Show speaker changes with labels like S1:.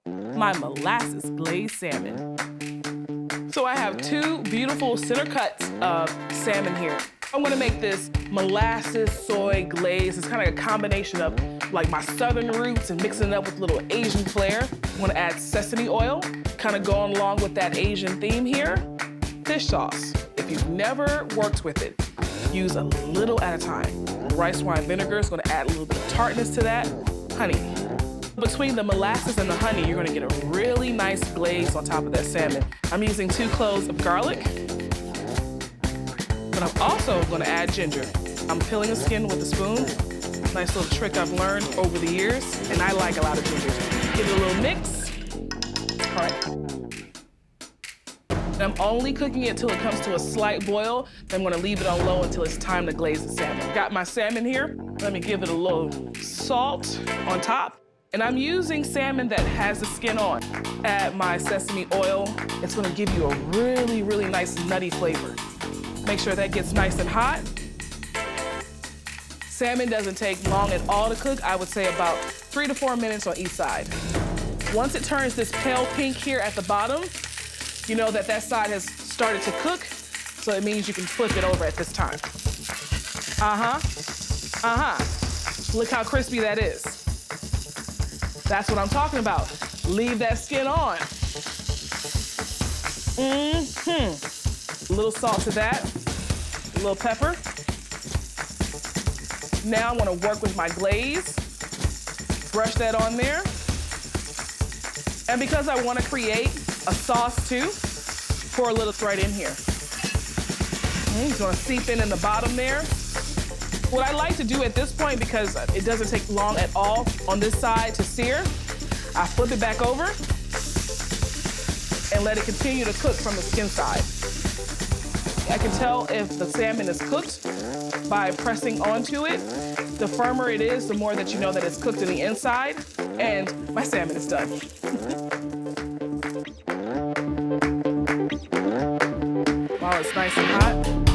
S1: my molasses glazed salmon. So I have two beautiful center cuts of salmon here. I'm gonna make this molasses soy glaze. It's kind of a combination of like my southern roots and mixing it up with a little Asian flair. I'm gonna add sesame oil, kind of going along with that Asian theme here. Fish sauce. If you've never worked with it, use a little at a time. Rice wine vinegar is gonna add a little bit of tartness to that. Honey. Between the molasses and the honey, you're gonna get a really nice glaze on top of that salmon. I'm using 2 cloves of garlic, but I'm also gonna add ginger. I'm peeling the skin with a spoon. Nice little trick I've learned over the years, and I like a lot of ginger. Give it a little mix. All right. And I'm only cooking it till it comes to a slight boil. Then I'm gonna leave it on low until it's time to glaze the salmon. Got my salmon here. Let me give it a little salt on top. And I'm using salmon that has the skin on. Add my sesame oil. It's gonna give you a really, really nice nutty flavor. Make sure that gets nice and hot. Salmon doesn't take long at all to cook. I would say about 3 to 4 minutes on each side. Once it turns this pale pink here at the bottom, you know that that side has started to cook, so it means you can flip it over at this time. Look how crispy that is. That's what I'm talking about. Leave that skin on. A little salt to that, a little pepper. Now I'm gonna work with my glaze. Brush that on there. And because I wanna create a sauce too, pour a little right in here. It's gonna seep in the bottom there. What I like to do at this point, because it doesn't take long at all on this side to sear, I flip it back over and let it continue to cook from the skin side. I can tell if the salmon is cooked by pressing onto it. The firmer it is, the more that you know that it's cooked in the inside, and my salmon is done. While it's nice and hot,